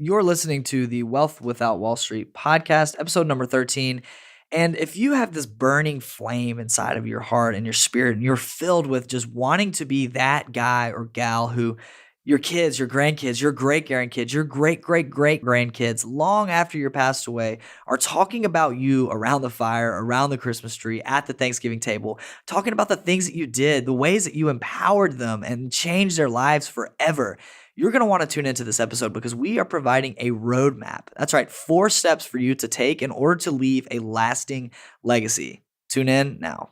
You're listening to the Wealth Without Wall Street podcast, episode number 13. And if you have this burning flame inside of your heart and your spirit, and you're filled with just wanting to be that guy or gal who your kids, your grandkids, your great-grandkids, your great-great-great-grandkids, long after you're passed away, are talking about you around the fire, around the Christmas tree, at the Thanksgiving table, talking about the things that you did, the ways that you empowered them and changed their lives forever, you're going to want to tune into this episode because we are providing a roadmap. That's right, 4 steps for you to take in order to leave a lasting legacy. Tune in now.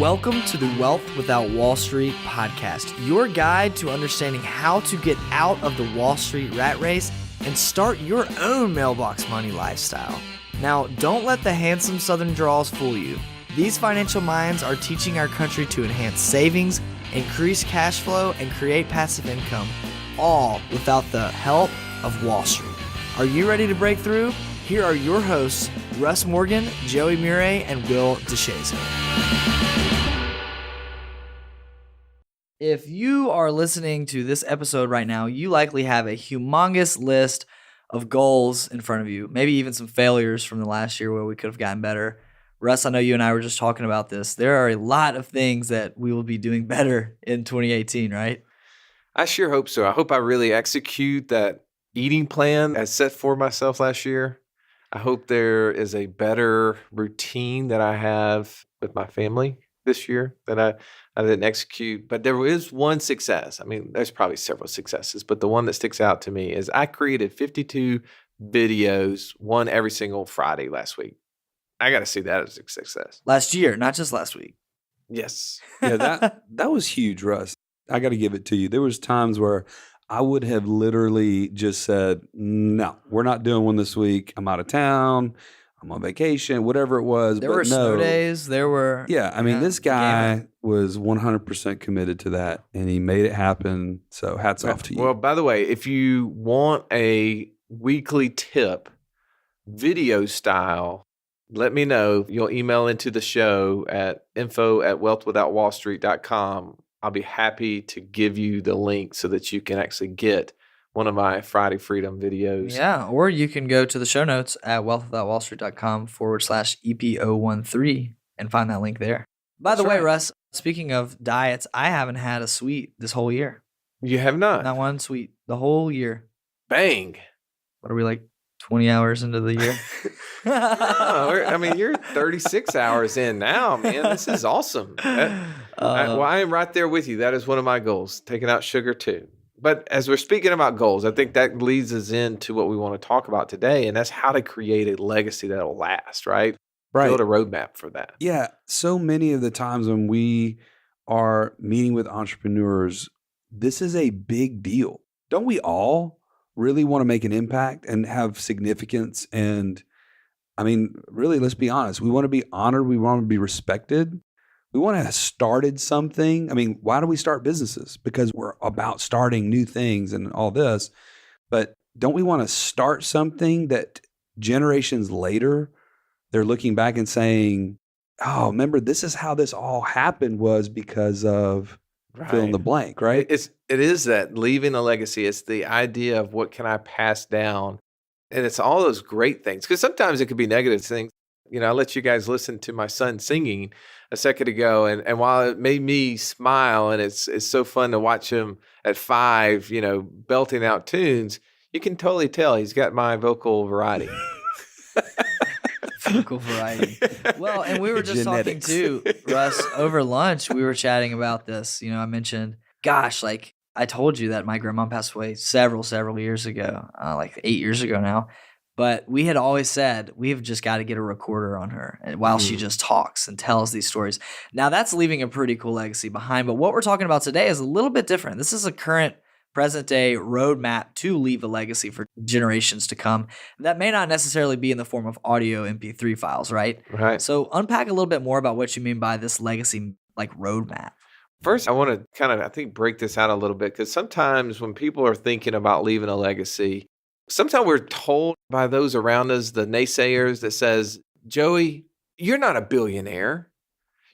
Welcome to the Wealth Without Wall Street podcast, your guide to understanding how to get out of the Wall Street rat race and start your own mailbox money lifestyle. Now, don't let the handsome Southern draws fool you. These financial minds are teaching our country to enhance savings, increase cash flow, and create passive income, all without the help of Wall Street. Are you ready to break through? Here are your hosts, Russ Morgan, Joey Murray, and Will DeShazer. If you are listening to this episode right now, you likely have a humongous list of goals in front of you, maybe even some failures from the last year where we could have gotten better. Russ, I know you and I were just talking about this. There are a lot of things that we will be doing better in 2018, right? I sure hope so. I hope I really execute that eating plan I set for myself last year. I hope there is a better routine that I have with my family this year that I didn't execute. But there is one success. I mean, there's probably several successes, but the one that sticks out to me is I created 52 videos, one every single Friday last week. I got to see that as a success. Last year, not just last week. Yes. Yeah, that was huge, Russ. I got to give it to you. There was times where I would have literally just said, no, we're not doing one this week. I'm out of town. I'm on vacation, whatever it was. There were snow days. There were. Yeah, I mean, this guy was 100% committed to that, and he made it happen. So hats off to you. Well, by the way, if you want a weekly tip, video style, let me know. You'll email into the show at info@wealthwithoutwallstreet.com. I'll be happy to give you the link so that you can actually get one of my Friday Freedom videos. Yeah, or you can go to the show notes at wealthwithoutwallstreet.com/EPO13 and find that link there. By the way, Russ, speaking of diets, I haven't had a sweet this whole year. You have not? Not one sweet the whole year. Bang. What are we, like 20 hours into the year? No, I mean, you're 36 hours in now, man. This is awesome. I am right there with you. That is one of my goals, taking out sugar too. But as we're speaking about goals, I think that leads us into what we want to talk about today, and that's how to create a legacy that will last, right? Build a roadmap for that. Yeah. So many of the times when we are meeting with entrepreneurs, this is a big deal. Don't we all really want to make an impact and have significance? And I mean, really, let's be honest. We want to be honored. We want to be respected. We want to have started something. I mean, why do we start businesses? Because we're about starting new things and all this. But don't we want to start something that generations later, they're looking back and saying, oh, remember, this is how this all happened was because of fill in the blank, right? It is that leaving a legacy. It's the idea of what can I pass down? And it's all those great things. Because sometimes it could be negative things. You know, I let you guys listen to my son singing a second ago. And while it made me smile and it's so fun to watch him at 5, you know, belting out tunes, you can totally tell he's got my vocal variety. Vocal variety. Well, and we were just talking too, Russ, over lunch, we were chatting about this. You know, I mentioned, gosh, like I told you that my grandma passed away several years ago, like 8 years ago now. But we had always said, we've just got to get a recorder on her while she just talks and tells these stories. Now, that's leaving a pretty cool legacy behind. But what we're talking about today is a little bit different. This is a current present day roadmap to leave a legacy for generations to come. That may not necessarily be in the form of audio MP3 files, right? Right. So unpack a little bit more about what you mean by this legacy like roadmap. First, I want to kind of, break this out a little bit because sometimes when people are thinking about leaving a legacy, sometimes we're told by those around us, the naysayers that says, Joey, you're not a billionaire.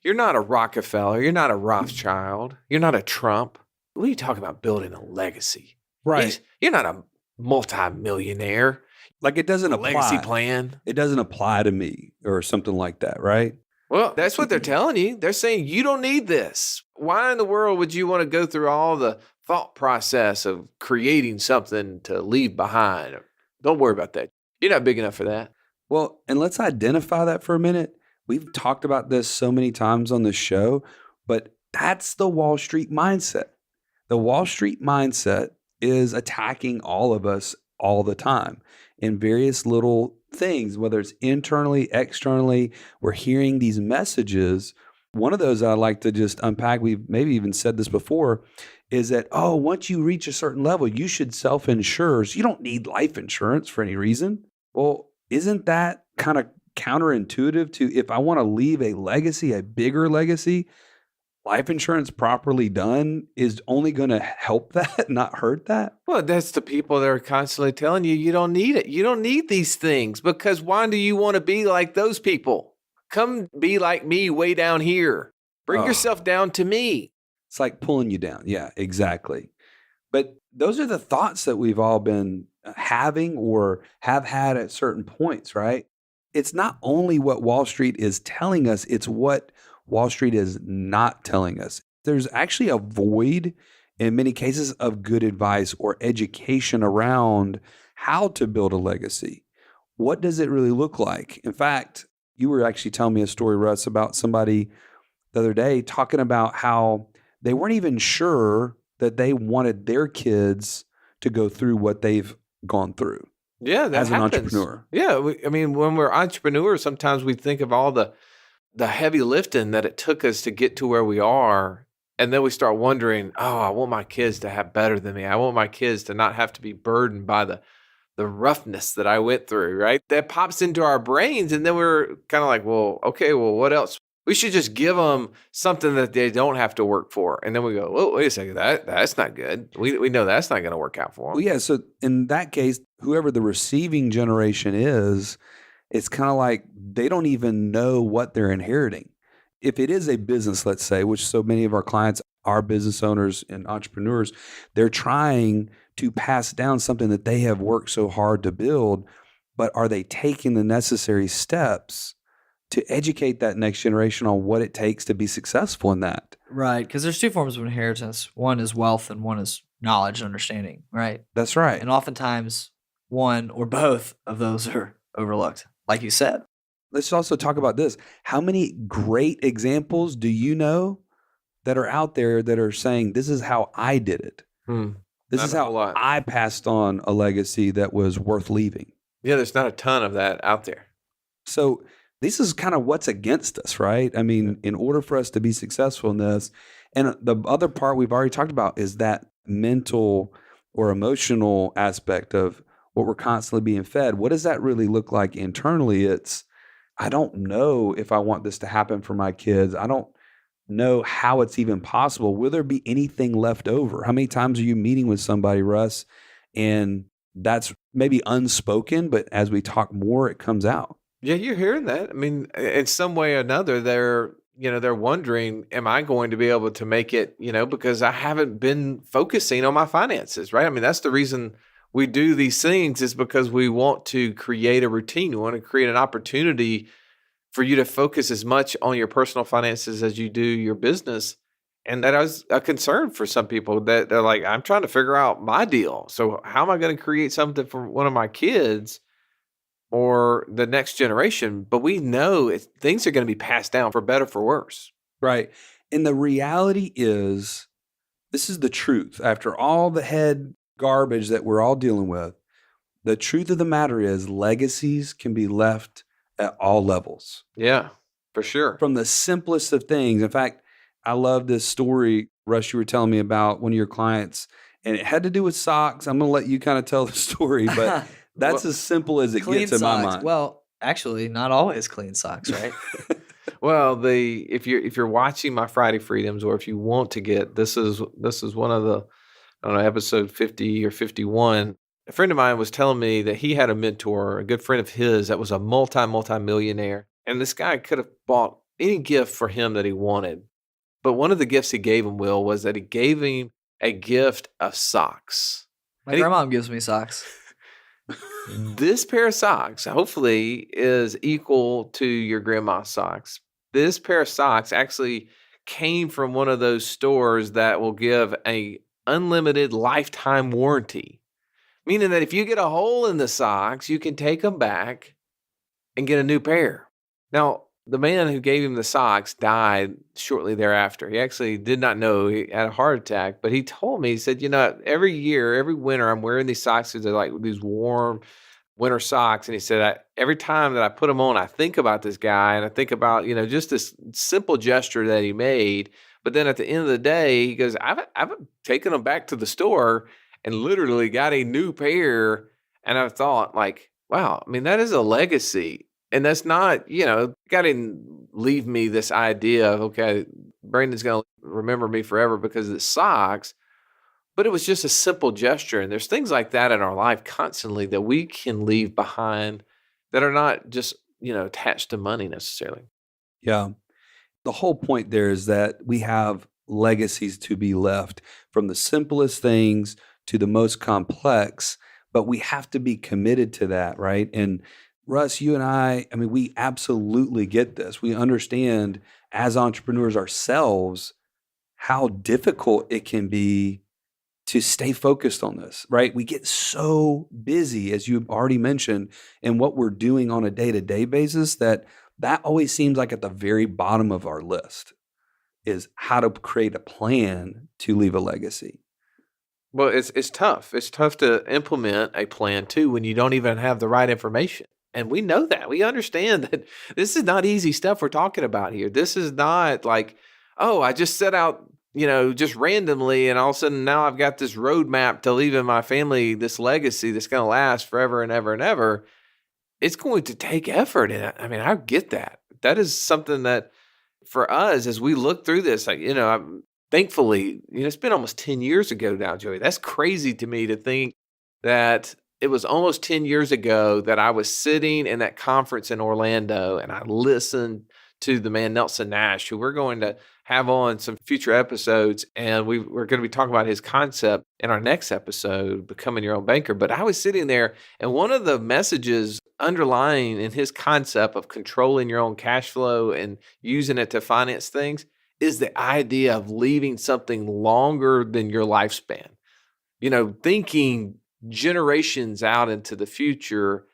You're not a Rockefeller. You're not a Rothschild. You're not a Trump. What are you talking about building a legacy? You're not a multi-millionaire. Like it doesn't A legacy apply. plan. It doesn't apply to me or something like that, right? Well, that's what they're telling you. They're saying you don't need this. Why in the world would you want to go through all the thought process of creating something to leave behind? Don't worry about that. You're not big enough for that. Well, and let's identify that for a minute. We've talked about this so many times on the show, but that's the Wall Street mindset. The Wall Street mindset is attacking all of us all the time in various little things, whether it's internally, externally. We're hearing these messages. One of those I'd like to just unpack, we've maybe even said this before, is that, once you reach a certain level, you should self-insure. So you don't need life insurance for any reason. Well, isn't that kind of counterintuitive to if I want to leave a legacy, a bigger legacy? Life insurance properly done is only going to help that, not hurt that. Well, that's the people that are constantly telling you you don't need it. You don't need these things because why do you want to be like those people? Come be like me way down here. Bring Oh. yourself down to me. It's like pulling you down. Yeah, exactly. But those are the thoughts that we've all been having or have had at certain points, right? It's not only what Wall Street is telling us, it's what Wall Street is not telling us. There's actually a void in many cases of good advice or education around how to build a legacy. What does it really look like? In fact, you were actually telling me a story, Russ, about somebody the other day talking about how they weren't even sure that they wanted their kids to go through what they've gone through Yeah, that as an happens. entrepreneur. Yeah, when we're entrepreneurs, sometimes we think of all the heavy lifting that it took us to get to where we are. And then we start wondering, I want my kids to have better than me. I want my kids to not have to be burdened by the roughness that I went through, right? That pops into our brains. And then we're kind of like, well, okay, well, what else? We should just give them something that they don't have to work for. And then we go, well, wait a second, that's not good. We know that's not going to work out for them. Well, yeah. So in that case, whoever the receiving generation is, it's kind of like they don't even know what they're inheriting. If it is a business, let's say, which so many of our clients are business owners and entrepreneurs, they're trying to pass down something that they have worked so hard to build, but are they taking the necessary steps to educate that next generation on what it takes to be successful in that? Right, because there's two forms of inheritance. One is wealth and one is knowledge and understanding, right? That's right. And oftentimes one or both of those are overlooked, like you said. Let's also talk about this. How many great examples do you know that are out there that are saying, this is how I did it? This Not is a how whole lot. I passed on a legacy that was worth leaving. Yeah, there's not a ton of that out there. So this is kind of what's against us, right? I mean, in order for us to be successful in this, and the other part we've already talked about is that mental or emotional aspect of what we're constantly being fed. What does that really look like internally? It's, I don't know if I want this to happen for my kids. I don't know how it's even possible. Will there be anything left over? How many times are you meeting with somebody, Russ, and that's maybe unspoken, but as we talk more, it comes out? Yeah, you're hearing that. I mean, in some way or another, they're wondering, am I going to be able to make it, because I haven't been focusing on my finances, right? I mean, that's the reason we do these things is because we want to create a routine. We want to create an opportunity for you to focus as much on your personal finances as you do your business. And that is a concern for some people that they're like, I'm trying to figure out my deal. So how am I going to create something for one of my kids or the next generation? But we know things are going to be passed down for better, for worse. Right. And the reality is, this is the truth. After all the head garbage that we're all dealing with, the truth of the matter is legacies can be left at all levels. Yeah, for sure. From the simplest of things. In fact, I love this story, Russ, you were telling me about one of your clients, and it had to do with socks. I'm going to let you kind of tell the story, but that's as simple as it Clean gets in socks. my mind. Well, actually, not always clean socks, right? Well, if you're watching my Friday Freedoms, or if you want to get, this is one of the, I don't know, episode 50 or 51. A friend of mine was telling me that he had a mentor, a good friend of his, that was a multi-millionaire. And this guy could have bought any gift for him that he wanted. But one of the gifts he gave him, Will, was that he gave him a gift of socks. My And he- grandma gives me socks. This pair of socks, hopefully, is equal to your grandma's socks. This pair of socks actually came from one of those stores that will give a unlimited lifetime warranty, meaning that if you get a hole in the socks, you can take them back and get a new pair. Now, the man who gave him the socks died shortly thereafter. He actually did not know he had a heart attack, but he told me, he said, every year, every winter, I'm wearing these socks because they're like these warm winter socks. And he said, every time that I put them on, I think about this guy and I think about, just this simple gesture that he made. But then at the end of the day, he goes, I've taken them back to the store and literally got a new pair. And I thought, like, wow, I mean, that is a legacy. And that's not, God didn't leave me this idea of, okay, Brandon's going to remember me forever because of the socks. But it was just a simple gesture. And there's things like that in our life constantly that we can leave behind that are not just, attached to money necessarily. Yeah. The whole point there is that we have legacies to be left, from the simplest things to the most complex, but we have to be committed to that, right? And Russ, you and I mean, we absolutely get this. We understand as entrepreneurs ourselves how difficult it can be to stay focused on this, right? We get so busy, as you've already mentioned, in what we're doing on a day-to-day basis that always seems like at the very bottom of our list is how to create a plan to leave a legacy. Well, it's tough. It's tough to implement a plan too when you don't even have the right information. And we know that. We understand that this is not easy stuff we're talking about here. This is not like, oh, I just set out, just randomly, and all of a sudden now I've got this roadmap to leaving my family this legacy that's going to last forever and ever and ever. It's going to take effort. And I mean, I get that. That is something that for us, as we look through this, like, I'm thankfully, it's been almost 10 years ago now, Joey. That's crazy to me to think that it was almost 10 years ago that I was sitting in that conference in Orlando and I listened to the man Nelson Nash, who we're going to have on some future episodes. And we're going to be talking about his concept in our next episode, Becoming Your Own Banker. But I was sitting there, and one of the messages underlying in his concept of controlling your own cash flow and using it to finance things is the idea of leaving something longer than your lifespan. Thinking generations out into the future.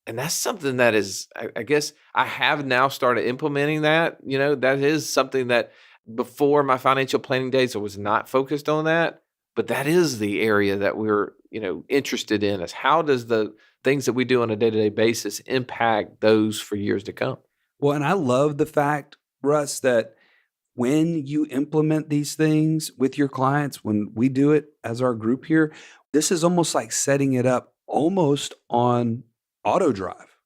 And that's something that is, I guess I have now started implementing that. That is something that before my financial planning days, I was not focused on that. But that is the area that we're, interested in, is how does the things that we do on a day-to-day basis impact those for years to come? Well, and I love the fact, Russ, that when you implement these things with your clients, when we do it as our group here, this is almost like setting it up almost on auto drive,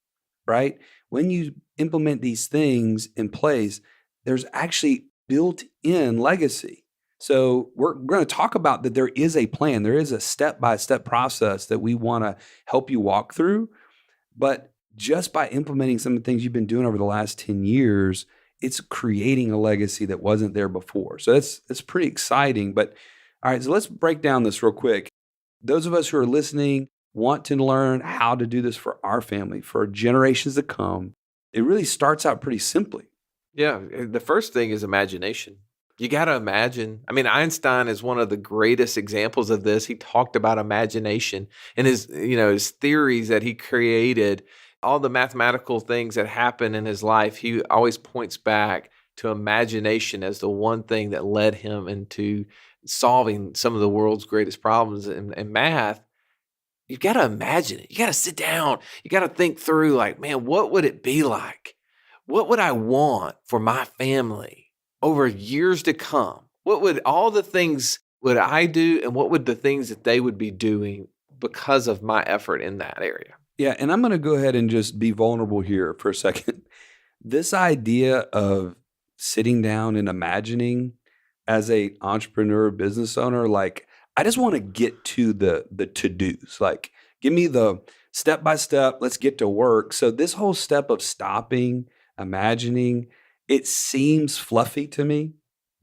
right? When you implement these things in place, there's actually built-in legacy. So we're going to talk about that there is a plan. There is a step-by-step process that we want to help you walk through. But just by implementing some of the things you've been doing over the last 10 years, it's creating a legacy that wasn't there before. So that's pretty exciting. But all right, so let's break down this real quick. Those of us who are listening want to learn how to do this for our family, for generations to come. It really starts out pretty simply. Yeah. The first thing is imagination. You got to imagine. I mean, Einstein is one of the greatest examples of this. He talked about imagination and his theories that he created, all the mathematical things that happen in his life. He always points back to imagination as the one thing that led him into solving some of the world's greatest problems in math. You got to imagine it. You got to sit down. You got to think through, like, man, what would it be like? What would I want for my family over years to come? What would all the things would I do, and what would the things that they would be doing because of my effort in that area? Yeah, and I'm going to go ahead and just be vulnerable here for a second. This idea of sitting down and imagining as a entrepreneur, business owner, like, I just want to get to the to-dos. Like, give me the step by step, let's get to work. So this whole step of stopping, imagining, it seems fluffy to me,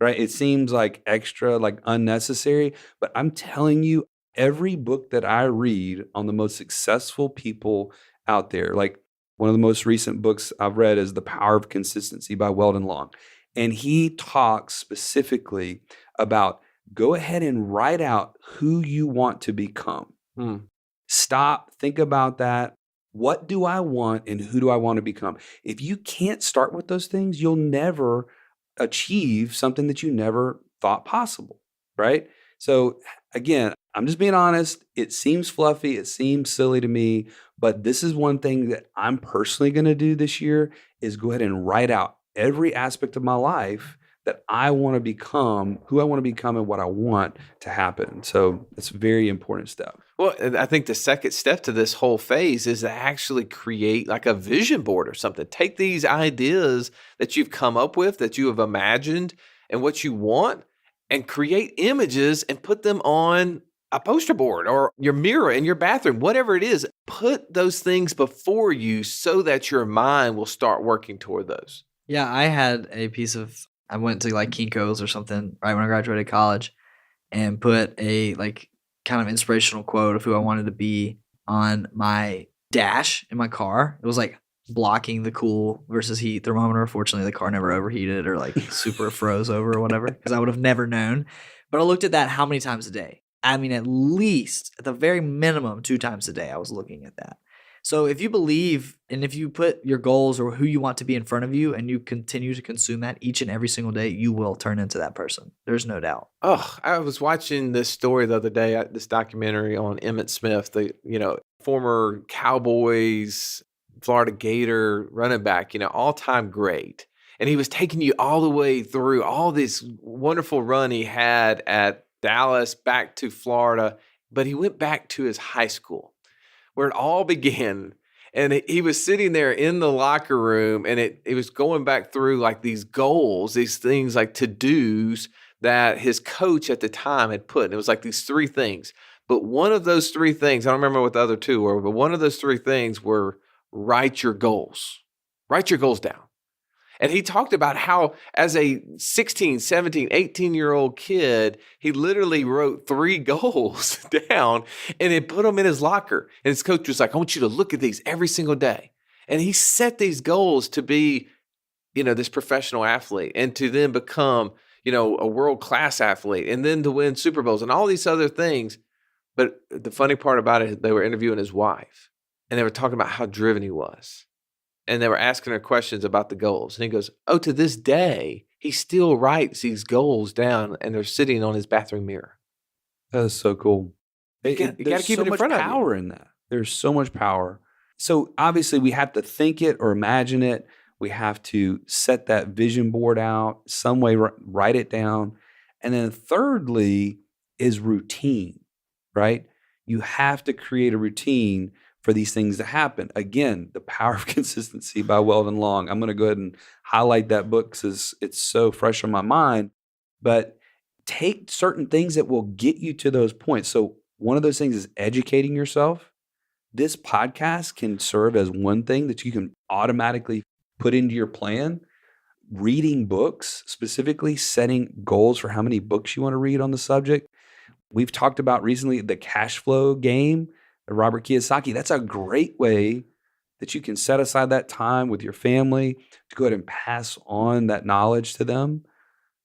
right? It seems like extra, like unnecessary. But I'm telling you, every book that I read on the most successful people out there, like one of the most recent books I've read is The Power of Consistency by Weldon Long. And he talks specifically about go ahead and write out who you want to become. Stop, think about that. What do I want and who do I want to become? If you can't start with those things, you'll never achieve something that you never thought possible, right? So again, I'm just being honest. It seems fluffy, it seems silly to me, but this is one thing that I'm personally going to do this year is go ahead and write out every aspect of my life that I want to become, who I want to become and what I want to happen. So it's a very important step. Well, and I think the second step to this whole phase is to actually create like a vision board or something. Take these ideas that you've come up with, that you have imagined and what you want, and create images and put them on a poster board or your mirror in your bathroom, whatever it is. Put those things before you so that your mind will start working toward those. Yeah, I had a piece of, I went to like Kinko's or something right when I graduated college and put a like kind of inspirational quote of who I wanted to be on my dash in my car. It was like blocking the cool versus heat thermometer. Fortunately, the car never overheated or like super froze over or whatever because I would have never known. But I looked at that how many times a day? I mean, at least, at the very minimum, 2 times a day, I was looking at that. So if you believe and if you put your goals or who you want to be in front of you and you continue to consume that each and every single day, you will turn into that person. There's no doubt. Oh, I was watching this story the other day, this documentary on Emmitt Smith, the former Cowboys, Florida Gator running back, all-time great. And he was taking you all the way through all this wonderful run he had at Dallas, back to Florida, but he went back to his high school where it all began. And he was sitting there in the locker room and it was going back through like these goals, these things like to-dos that his coach at the time had put. And it was like these 3 things. But one of those 3 things, I don't remember what the other 2 were, but one of those 3 things were write your goals. Write your goals down. And he talked about how as a 16, 17, 18-year-old kid, he literally wrote 3 goals down and he put them in his locker. And his coach was like, I want you to look at these every single day. And he set these goals to be, this professional athlete and to then become, a world-class athlete and then to win Super Bowls and all these other things. But the funny part about it, they were interviewing his wife and they were talking about how driven he was. And they were asking her questions about the goals. And he goes, to this day, he still writes these goals down and they're sitting on his bathroom mirror. That is so cool. You got to keep it in front of you. There's so much power in that. There's so much power. So obviously we have to think it or imagine it. We have to set that vision board out, some way write it down. And then thirdly is routine, right? You have to create a routine for these things to happen. Again, The Power of Consistency by Weldon Long. I'm going to go ahead and highlight that book because it's so fresh on my mind. But take certain things that will get you to those points. So one of those things is educating yourself. This podcast can serve as one thing that you can automatically put into your plan. Reading books, specifically setting goals for how many books you want to read on the subject. We've talked about recently the cash flow game, Robert Kiyosaki. That's a great way that you can set aside that time with your family to go ahead and pass on that knowledge to them.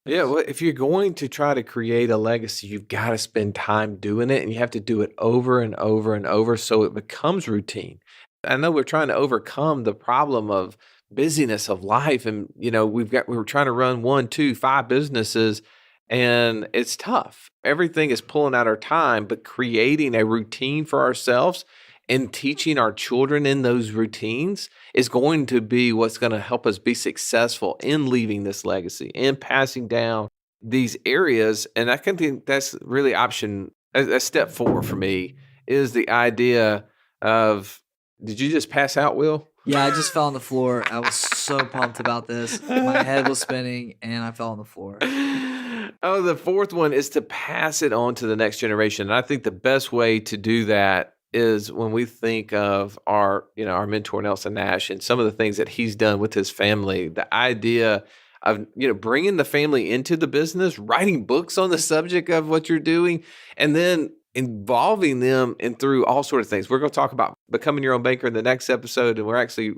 Yeah, well, if you're going to try to create a legacy, you've got to spend time doing it and you have to do it over and over and over so it becomes routine. I know we're trying to overcome the problem of busyness of life and we're trying to run 1, 2, 5 businesses and it's tough. Everything is pulling out our time, but creating a routine for ourselves and teaching our children in those routines is going to be what's going to help us be successful in leaving this legacy and passing down these areas. And I can think that's really step 4 for me is the idea of, did you just pass out, Will? Yeah, I just fell on the floor. I was so pumped about this. My head was spinning and I fell on the floor. The 4th one is to pass it on to the next generation. And I think the best way to do that is when we think of our mentor Nelson Nash and some of the things that he's done with his family, the idea of, bringing the family into the business, writing books on the subject of what you're doing, and then involving them and through all sorts of things. We're going to talk about becoming your own banker in the next episode, and we're actually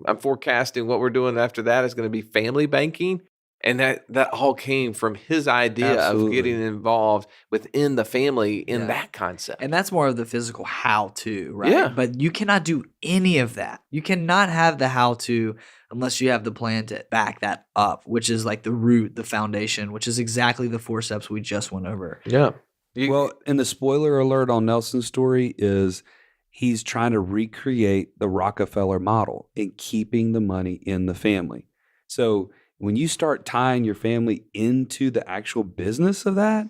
I'm forecasting what we're doing after that is going to be family banking. And that all came from his idea Absolutely. of getting involved within the family in that concept. And that's more of the physical how-to, right? Yeah. But you cannot do any of that. You cannot have the how-to unless you have the plan to back that up, which is like the root, the foundation, which is exactly the 4 steps we just went over. Yeah. Well, and the spoiler alert on Nelson's story is he's trying to recreate the Rockefeller model in keeping the money in the family. So when you start tying your family into the actual business of that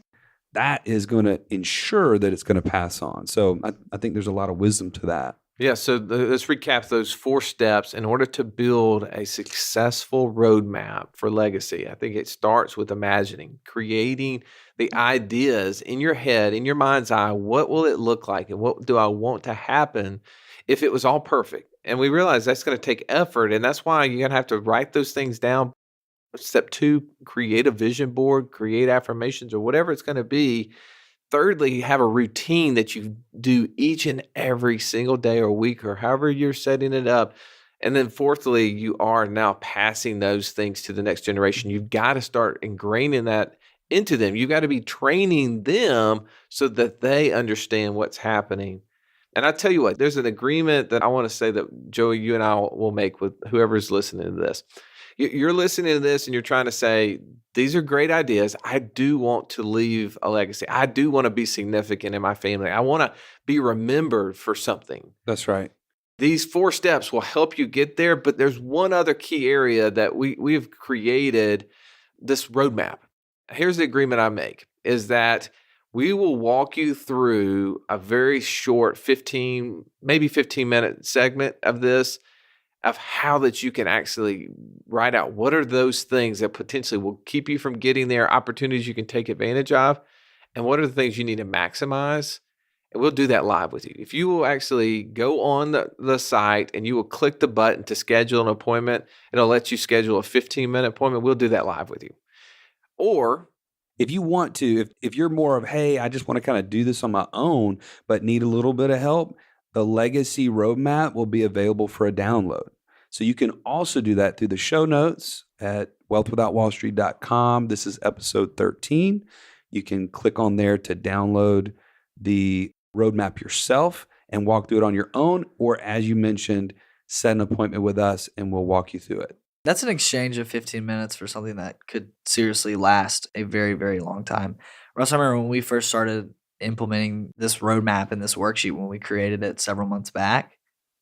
is going to ensure that it's going to pass on. So I think there's a lot of wisdom to that. Yeah, so let's recap those 4 steps in order to build a successful roadmap for legacy. I think it starts with imagining, creating the ideas in your head, in your mind's eye. What will it look like, and what do I want to happen if it was all perfect? And we realize that's going to take effort, and that's why you're going to have to write those things down. Step 2, create a vision board, create affirmations, or whatever it's going to be. Thirdly, have a routine that you do each and every single day or week or however you're setting it up. And then fourthly, you are now passing those things to the next generation. You've got to start ingraining that into them. You've got to be training them so that they understand what's happening. And I tell you what, there's an agreement that I want to say that, Joey, you and I will make with whoever's listening to this. You're listening to this and you're trying to say, these are great ideas. I do want to leave a legacy. I do want to be significant in my family. I want to be remembered for something. That's right. These 4 steps will help you get there, but there's one other key area that we've created this roadmap. Here's the agreement I make, is that we will walk you through a very short 15-minute segment of this, of how that you can actually write out what are those things that potentially will keep you from getting there, opportunities you can take advantage of, and what are the things you need to maximize. And we'll do that live with you. If you will actually go on the site and you will click the button to schedule an appointment, it'll let you schedule a 15-minute appointment. We'll do that live with you. Or if you want to, if you're more of, hey, I just want to kind of do this on my own, but need a little bit of help, the Legacy Roadmap will be available for a download. So you can also do that through the show notes at wealthwithoutwallstreet.com. This is episode 13. You can click on there to download the roadmap yourself and walk through it on your own, or as you mentioned, set an appointment with us and we'll walk you through it. That's an exchange of 15 minutes for something that could seriously last a very, very long time. Russ, I remember when we first started implementing this roadmap and this worksheet when we created it several months back.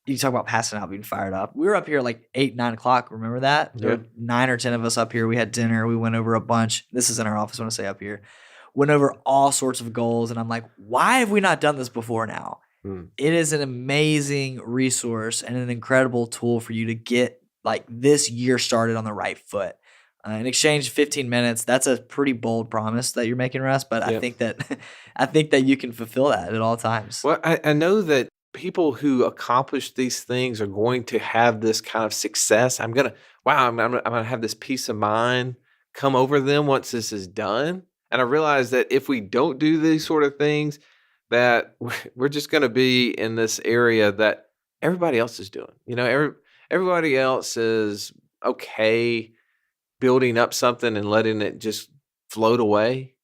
You talk about passing out, being fired up. We were up here like 8, 9 o'clock. Remember that? There were 9 or 10 of us up here. We had dinner. We went over a bunch. This is in our office when I say up here. Went over all sorts of goals. And I'm like, why have we not done this before now? It is an amazing resource and an incredible tool for you to get like this year started on the right foot. In exchange 15 minutes, that's a pretty bold promise that you're making, Russ. But I think that you can fulfill that at all times. Well, I know that people who accomplish these things are going to have this kind of success. I'm gonna have this peace of mind come over them once this is done. And I realize that if we don't do these sort of things, that we're just going to be in this area that everybody else is doing. You know, everybody else is okay building up something and letting it just float away.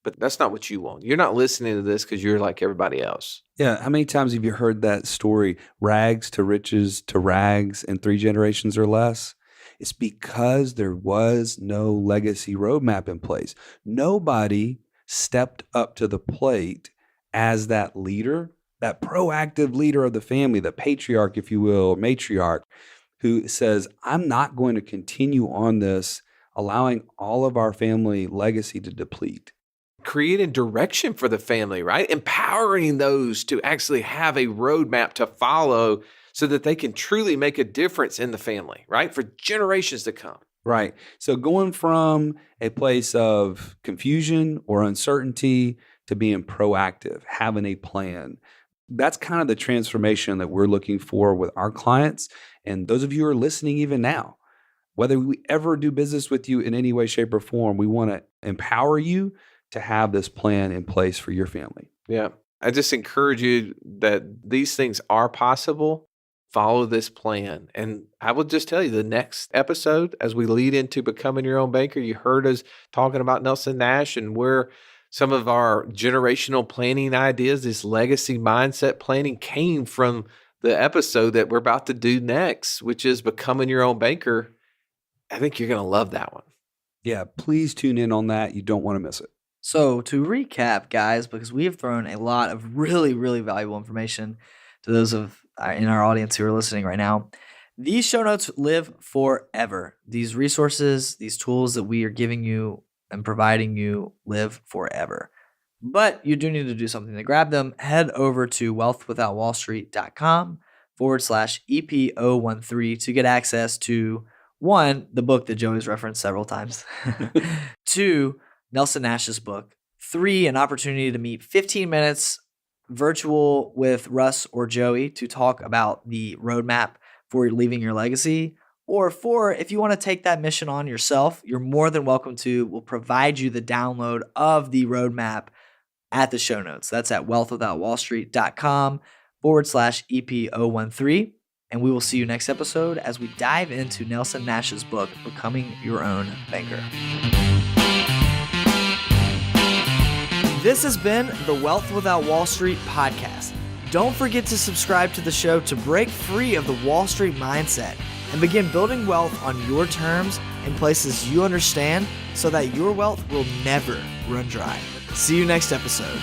But that's not what you want. You're not listening to this because you're like everybody else. Yeah. How many times have you heard that story, rags to riches to rags in 3 generations or less? It's because there was no legacy roadmap in place. Nobody stepped up to the plate as that leader, that proactive leader of the family, the patriarch, if you will, or matriarch, who says, I'm not going to continue on this, allowing all of our family legacy to deplete. Creating direction for the family, right? Empowering those to actually have a roadmap to follow so that they can truly make a difference in the family, right? For generations to come. Right. So going from a place of confusion or uncertainty to being proactive, having a plan, That's kind of the transformation that we're looking for with our clients. And those of you who are listening even now, whether we ever do business with you in any way, shape, or form, we want to empower you to have this plan in place for your family. Yeah. I just encourage you that these things are possible. Follow this plan. And I will just tell you, the next episode, as we lead into becoming your own banker, you heard us talking about Nelson Nash and where some of our generational planning ideas, this legacy mindset planning, came from the episode that we're about to do next, which is becoming your own banker. I think you're going to love that one. Yeah, please tune in on that. You don't want to miss it. So to recap, guys, because we have thrown a lot of really, really valuable information to those in our audience who are listening right now, these show notes live forever. These resources, these tools that we are giving you and providing you live forever. But you do need to do something to grab them. Head over to wealthwithoutwallstreet.com/EP013 to get access to 1, the book that Joey's referenced several times. 2, Nelson Nash's book. 3, an opportunity to meet 15 minutes virtual with Russ or Joey to talk about the roadmap for leaving your legacy. Or 4, if you want to take that mission on yourself, you're more than welcome to. We'll provide you the download of the roadmap at the show notes. That's at wealthwithoutwallstreet.com/EP013. And we will see you next episode as we dive into Nelson Nash's book, Becoming Your Own Banker. This has been the Wealth Without Wall Street podcast. Don't forget to subscribe to the show to break free of the Wall Street mindset and begin building wealth on your terms in places you understand so that your wealth will never run dry. See you next episode.